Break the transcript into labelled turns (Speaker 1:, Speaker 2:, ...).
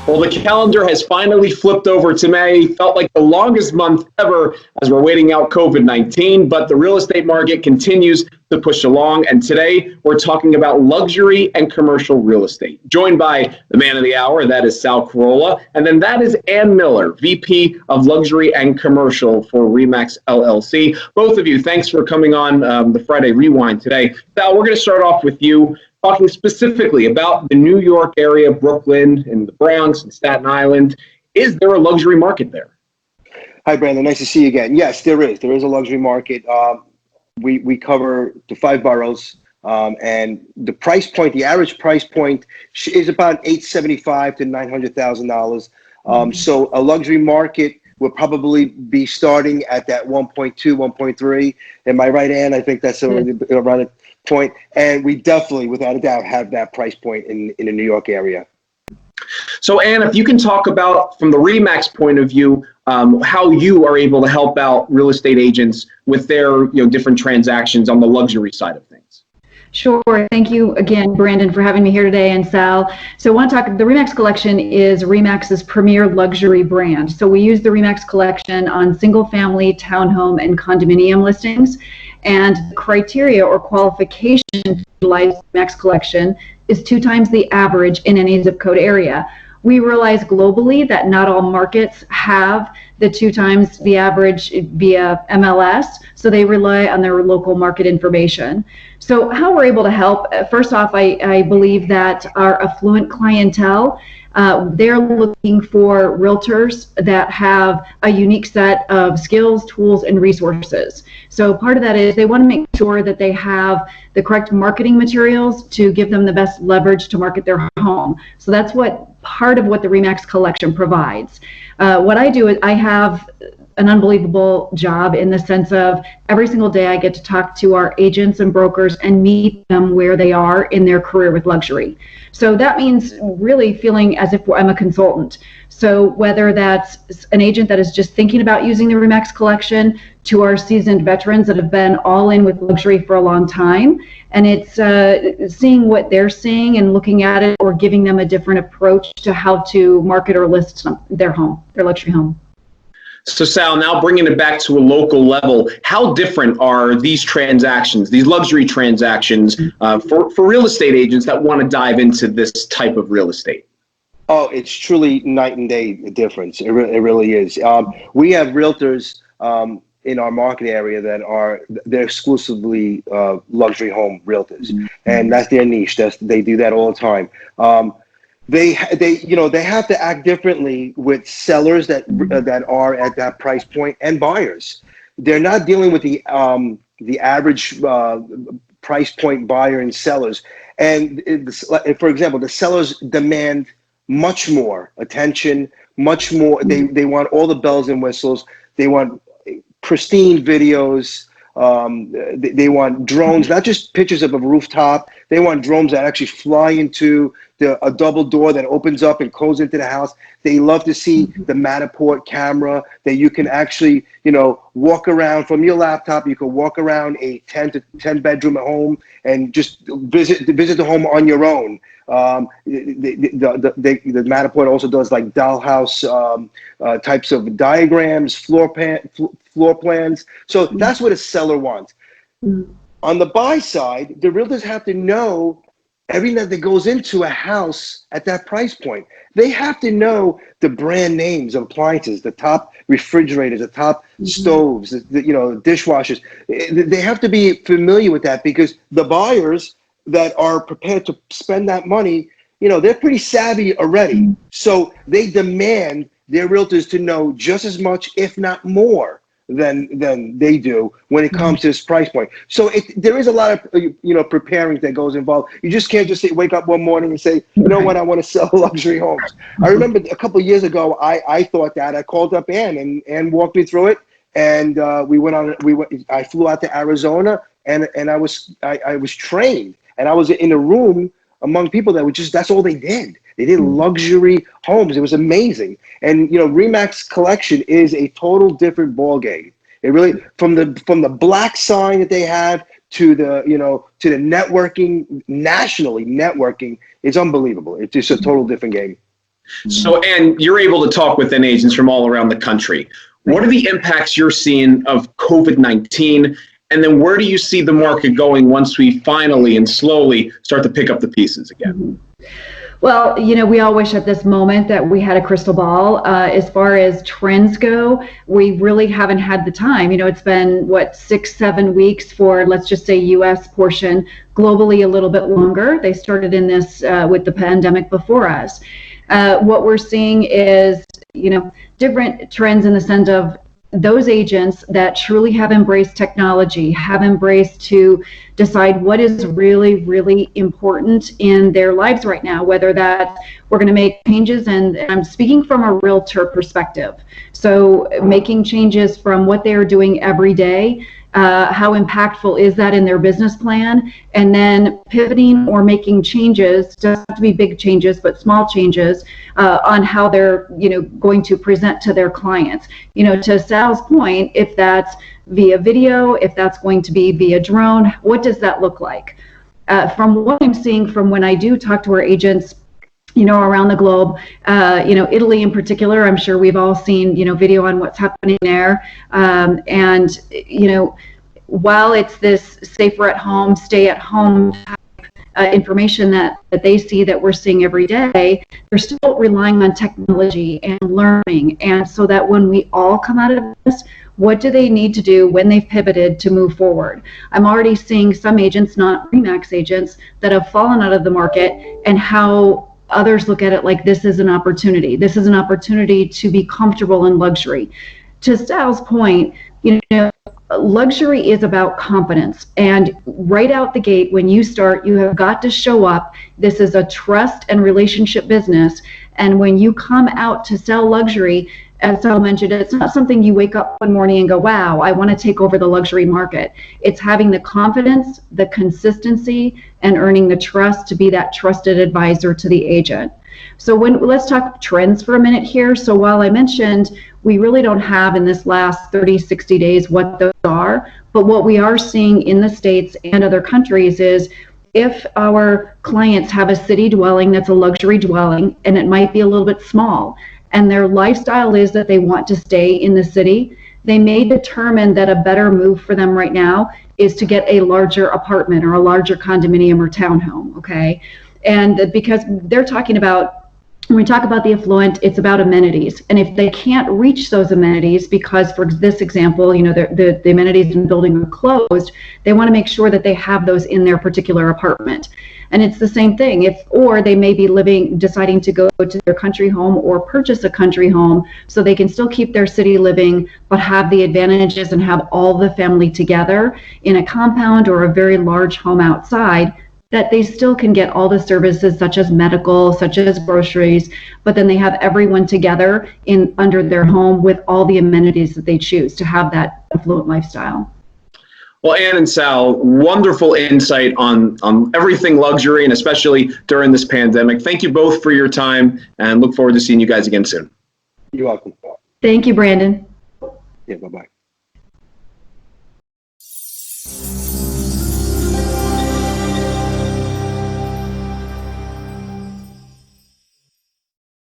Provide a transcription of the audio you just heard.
Speaker 1: Well, the calendar has finally flipped over to May. Felt like the longest month ever as we're waiting out COVID-19, but the real estate market continues to push along. And today we're talking about luxury and commercial real estate. Joined by the man of the hour, that is Sal Carola. And then that is Ann Miller, VP of Luxury and Commercial for RE/MAX LLC. Both of you, thanks for coming on the Friday Rewind today. Sal, we're going to start off with you, talking specifically about the New York area, Brooklyn, and the Bronx, and Staten Island. Is there a luxury market there?
Speaker 2: Hi, Brandon. Nice to see you again. Yes, there is. There is a luxury market. We cover the 5 boroughs, and the price point, the average price point, is about $875,000 to $900,000. So a luxury market will probably be starting at that 1.2, 1.3. Am I right, Ann? I think that's around a point. And we definitely, without a doubt, have that price point in the New York area.
Speaker 1: So, Ann, if you can talk about, from the RE/MAX point of view, how you are able to help out real estate agents with their different transactions on the luxury side of things.
Speaker 3: Sure. Thank you again, Brandon, for having me here today, and Sal. So I want to talk, the RE/MAX collection is RE/MAX's premier luxury brand. So we use the RE/MAX collection on single family, townhome, and condominium listings. And the criteria or qualification to utilize the RE/MAX collection is 2 times the average in any zip code area. We realize globally that not all markets have the 2 times the average via MLS, so they rely on their local market information. So how we're able to help, first off, I believe that our affluent clientele, they're looking for realtors that have a unique set of skills, tools, and resources. So part of that is they want to make sure that they have the correct marketing materials to give them the best leverage to market their home. So that's part of what the RE/MAX collection provides. What I do is I have an unbelievable job in the sense of every single day I get to talk to our agents and brokers and meet them where they are in their career with luxury. So that means really feeling as if I'm a consultant. So whether that's an agent that is just thinking about using the RE/MAX collection, to our seasoned veterans that have been all in with luxury for a long time, and it's seeing what they're seeing and looking at it, or giving them a different approach to how to market or list their home, their luxury home.
Speaker 1: So Sal, now bringing it back to a local level, how different are these transactions, these luxury transactions, for real estate agents that want to dive into this type of real estate?
Speaker 2: Oh, it's truly night and day difference. It really is. We have realtors in our market area they're exclusively luxury home realtors, and that's their niche. They do that all the time. They have to act differently with sellers that are at that price point, and buyers. They're not dealing with the average price point buyer and sellers. And for example, the sellers demand much more attention, much more. They want all the bells and whistles. They want pristine videos. They want drones, not just pictures of a rooftop. They want drones that actually fly into a double door that opens up and goes into the house. They love to see the Matterport camera that you can actually, walk around from your laptop. You can walk around a 10 bedroom home and just visit the home on your own. The Matterport also does like dollhouse types of diagrams, floor plans. So that's what a seller wants. On the buy side, the realtors have to know everything that goes into a house at that price point. They have to know the brand names of appliances, the top refrigerators, the top stoves, dishwashers. They have to be familiar with that, because the buyers that are prepared to spend that money, they're pretty savvy already. So they demand their realtors to know just as much, if not more, than they do when it comes to this price point. So there is a lot of preparing that goes involved. You just can't just wake up one morning and say, you know what, I want to sell luxury homes. I remember a couple of years ago, I thought that. I called up Ann and walked me through it, and I flew out to Arizona, and I was trained, and I was in a room among people that that's all they did. They did luxury homes. It was amazing. And RE/MAX collection is a total different ball game. It really, from the black sign that they have to the networking nationally, networking is unbelievable. It's just a total different game.
Speaker 1: So, and you're able to talk with agents from all around the country. What are the impacts you're seeing of COVID-19? And then where do you see the market going once we finally and slowly start to pick up the pieces again?
Speaker 3: Well, we all wish at this moment that we had a crystal ball. As far as trends go, we really haven't had the time. It's been, 6-7 weeks for, let's just say, U.S. portion, globally a little bit longer. They started in this with the pandemic before us. What we're seeing is, different trends in the sense of those agents that truly have embraced technology, have embraced to decide what is really, really important in their lives right now, whether that we're going to make changes, and I'm speaking from a realtor perspective. So making changes from what they are doing every day, how impactful is that in their business plan, and then pivoting or making changes, doesn't have to be big changes, but small changes on how they're going to present to their clients. To Sal's point, if that's via video, if that's going to be via drone, what does that look like? From what I'm seeing from when I do talk to our agents around the globe, Italy in particular, I'm sure we've all seen, video on what's happening there. And while it's this safer at home, stay at home information that they see that we're seeing every day, they're still relying on technology and learning. And so that when we all come out of this, what do they need to do when they've pivoted to move forward? I'm already seeing some agents, not RE/MAX agents, that have fallen out of the market, and how others look at it like this is an opportunity. This is an opportunity to be comfortable in luxury. To Sal's point, luxury is about confidence. And right out the gate, when you start, you have got to show up. This is a trust and relationship business. And when you come out to sell luxury, as Sal mentioned, it's not something you wake up one morning and go, wow, I want to take over the luxury market. It's having the confidence, the consistency, and earning the trust to be that trusted advisor to the agent. So let's talk trends for a minute here. So while I mentioned we really don't have in this last 30, 60 days what those are, but what we are seeing in the States and other countries is, if our clients have a city dwelling that's a luxury dwelling, and it might be a little bit small, and their lifestyle is that they want to stay in the city, they may determine that a better move for them right now is to get a larger apartment or a larger condominium or townhome, okay? And because they're talking about, when we talk about the affluent, it's about amenities. And if they can't reach those amenities because, for this example, the amenities in the building are closed, they want to make sure that they have those in their particular apartment. And it's the same thing. Or they may be deciding to go to their country home or purchase a country home so they can still keep their city living, but have the advantages and have all the family together in a compound or a very large home outside, that they still can get all the services such as medical, such as groceries, but then they have everyone together under their home with all the amenities that they choose to have that affluent lifestyle.
Speaker 1: Well, Ann and Sal, wonderful insight on everything luxury, and especially during this pandemic. Thank you both for your time, and look forward to seeing you guys again soon.
Speaker 2: You're welcome.
Speaker 3: Thank you, Brandon.
Speaker 2: Yeah, bye-bye.